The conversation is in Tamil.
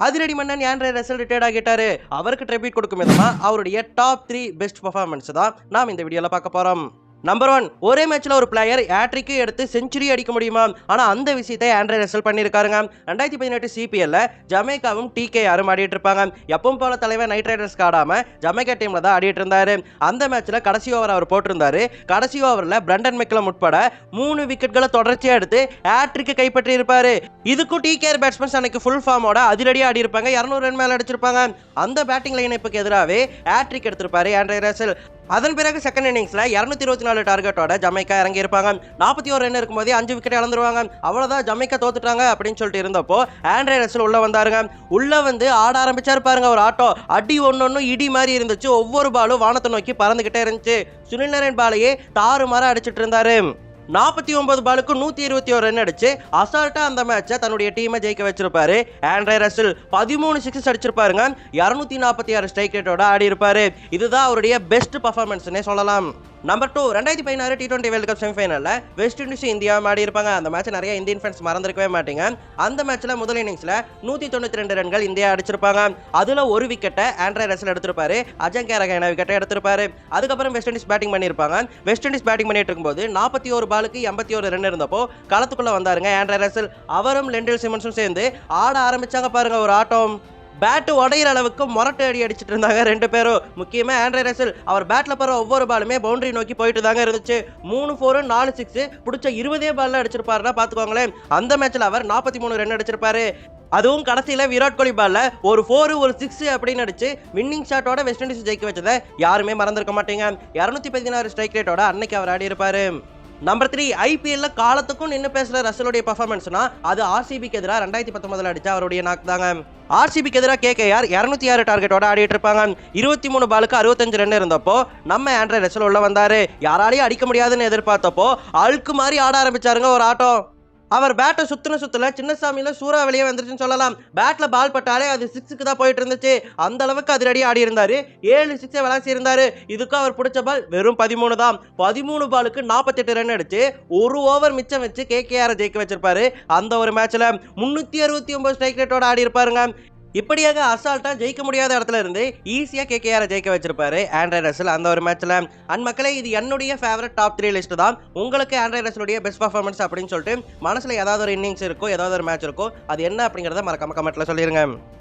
அதிரடி மன்னன் ஆண்ட்ரே ரசல் ரிட்டையர்ட் ஆகிட்டாரு. அவருக்கு ட்ரிபியூட் கொடுக்கும் விதமா அவருடைய டாப் 3 பெஸ்ட் பெர்ஃபார்மன்ஸ் தான் நாம் இந்த வீடியோல பார்க்க போறோம். நம்பர் 1, ஒரே மேட்ச்ல ஒரு பிளேயர் ஹேட்ரிக் எடுத்து செஞ்சுரி அடிக்க முடியுமா? ஆனா அந்த விஷயத்தை ஆண்ட்ரே ரசல் பண்ணிருக்காருங்க. 2018 சிபிஎல்ல ஜமைக்காவும் டிகேஆரும் ஆடிட்டு இருப்பாங்க. எப்பவும் போல தலைவர் நைட் ரைடர்ஸ்க்கு ஆடாம ஜமைக்கா டீம்ல தான் ஆடிட்டு இருந்தாரு. அந்த மேட்ச்ல கடைசி ஓவர் அவர் போட்டிருந்தாரு. கடைசி ஓவர்ல பிரண்டன் மெக்கலம் உட்பட 3 விக்கெட்களை தொடர்ச்சியா எடுத்து ஹேட்ரிக் கைப்பற்றி இருப்பாரு. இதுக்கும் டிகேஆர் பேட்ஸ்மேன்ஸ் அன்னைக்கு ஃபுல் ஃபார்மோட அதிரடியா ஆடி இருப்பாங்க. 200 ரன் மேல அடிச்சிருப்பாங்க. அந்த பேட்டிங் லைனப்புக்கு எதிராகவே ஹேட்ரிக் எடுத்திருப்பாரு ஆண்ட்ரே ரசல். அதன் பிறகு செகண்ட் இன்னிங்ஸ்ல 224 டார்கெட்டோட ஜமைக்கா இறங்கி இருப்பாங்க. 41 ரன் இருக்கும்போது 5 விக்கெட் இழந்துருவாங்க. அவ்வளவுதான், ஜமைக்கா தோத்துட்டாங்க அப்படின்னு சொல்லிட்டு இருந்தப்போ ஆண்ட்ரே ரசல் உள்ள வந்தாருங்க. உள்ள வந்து ஆட ஆரம்பிச்சாரு பாருங்க. ஒரு ஆட்டம் அடி ஒன்னொன்னு இடி மாதிரி இருந்துச்சு. ஒவ்வொரு பாலும் வானத்தை நோக்கி பறந்துகிட்டே இருந்துச்சு. சுனில் நரேன் பாலையே தாறுமாறா அடிச்சிட்டு இருந்தாரு. 49 பாலுக்கு 121 ரன் அடிச்சு அசால்ட்டா அந்த மேட்சை தன்னுடைய டீமை ஜெயிக்க வச்சிருப்பாரு ஆண்ட்ரே ரசல். 13 சிக்ஸ் அடிச்சிருப்பாருங்க. 246 ஸ்ட்ரைக் ரேட்டோட ஆடி இருப்பாரு. இதுதான் அவருடைய பெஸ்ட் பர்ஃபார்மன்ஸ்னே சொல்லலாம். நம்பர் 2, 2016 T20 வேர்ல்ட் கப் செமிஃபைனல்ல வெஸ்ட் இண்டீஸ் இந்தியாவும் ஆடி இருப்பாங்க. அந்த மேட்ச் நிறைய இந்தியன் ஃபேன்ஸ் மறந்துருக்கவே மாட்டீங்க. அந்த மேட்ச்ல முதல் இன்னிங்ஸ்ல 192 ரன்கள் இந்தியா அடிச்சிருப்பாங்க. அதுல ஒரு விக்கெட்டை ஆண்ட்ரே ரசல் எடுத்திருப்பாரு. அஜங்கியா ரஹானே விக்கெட்டை எடுத்திருப்பாரு. அதுக்கப்புறம் வெஸ்ட் இண்டீஸ் பேட்டிங் பண்ணியிருப்பாங்க. வெஸ்ட் இண்டீஸ் பேட்டிங் பண்ணிட்டு இருக்கும்போது 41 பாலுக்கு 81 ரன் இருந்தப்போ களத்துக்குள்ள வந்தாருங்க ஆண்ட்ரே ரசல். அவரும் லெண்டில் சிமன்ஸும் சேர்ந்து ஆட ஆரம்பிச்சாங்க பாருங்க. ஒரு ஆட்டம் பேட்டு உடையிற அளவுக்கு மொரட்டு அடி அடிச்சிட்டு இருந்தாங்க ரெண்டு பேரும். முக்கியமா ஆண்ட்ரே ரசல் அவர் பேட்ல போற ஒவ்வொரு பாலுமே பவுண்டரி நோக்கி போயிட்டு தாங்க இருந்துச்சு. 3 4 4 6 பிடிச்ச 20 பால்ல அடிச்சிருப்பாருன்னா பாத்துக்கோங்களேன். அந்த மேட்ச்ல அவர் 43 ரன் அடிச்சிருப்பாரு. அதுவும் கடைசியில விராட் கோலி பால்ல ஒரு 4 ஒரு 6 அப்படின்னு அடிச்சு வின்னிங் ஷாட்டோட வெஸ்ட் இண்டீஸ் ஜெயிக்க வச்சதை யாருமே மறந்துருக்க மாட்டீங்க. 216 ஸ்ட்ரைக் ரேட்டோட அன்னைக்கு அவர் ஆடி இருப்பாரு. நம்பர் 3, ஐபிஎல்ல காலத்துக்கும் நின்று பேசுற ரசலுடைய பர்ஃபார்மன்ஸ்னா அது ஆர்சிபிக்கு எதிராக 2019 அடிச்ச அவருடைய நாக் தாங்க. ஆர்சிபிக்கு எதிராக கேகேஆர் 206 டார்கெட்டோட ஆடிட்டு இருப்பாங்க. 23 பாலுக்கு 65 ரன் இருந்தப்போ நம்ம ஆண்ட்ரே ரசல் உள்ள வந்தாரு. யாராலையும் அடிக்க முடியாதுன்னு எதிர்பார்த்தப்போ அழுக்கு மாதிரி ஆட ஆரம்பிச்சாருங்க ஒரு ஆட்டம். அவர் பேட்டை சுத்துல சின்னசாமியில சூறாவளியே வந்துருச்சுன்னு சொல்லலாம். பேட்ல பால் பட்டாலே அது 6க்கு தான் போயிட்டு இருந்துச்சு. அந்த அளவுக்கு அதிரடியா ஆடி இருந்தாரு. 7 6 விளாசி இருந்தாரு. இதுக்கும் அவர் பிடிச்ச பால் வெறும் 13 தான். 13 பாலுக்கு 48 ரன் அடிச்சு ஒரு ஓவர் மிச்சம் வச்சு கேகேஆர் ஜெயிக்க வச்சிருப்பாரு. அந்த ஒரு மேட்ச்ல 369 ஸ்ட்ரைக் ரேட்டோட ஆடி இருப்பாருங்க. இப்படியாக அசால்ட்டா ஜெயிக்க முடியாத இடத்துல இருந்து ஈஸியா கேகேஆர் ஜெயிக்க வச்சிருப்பாரு ஆண்ட்ரே ரசல் அந்த ஒரு மேட்ச்ல. அண்ட் மக்களே, இது என்னுடைய ஃபேவரட் டாப் 3 லிஸ்ட் தான். உங்களுக்கு ஆண்ட்ரே ரசலுடைய பெஸ்ட் பர்ஃபார்மன்ஸ் அப்படின்னு சொல்லிட்டு மனசுல ஏதாவது ஒரு இன்னிங்ஸ் இருக்கோ, ஏதாவது ஒரு மேட்ச் இருக்கோ, அது என்ன அப்படிங்கறத மறக்காம கமெண்ட்ல சொல்லிருங்க.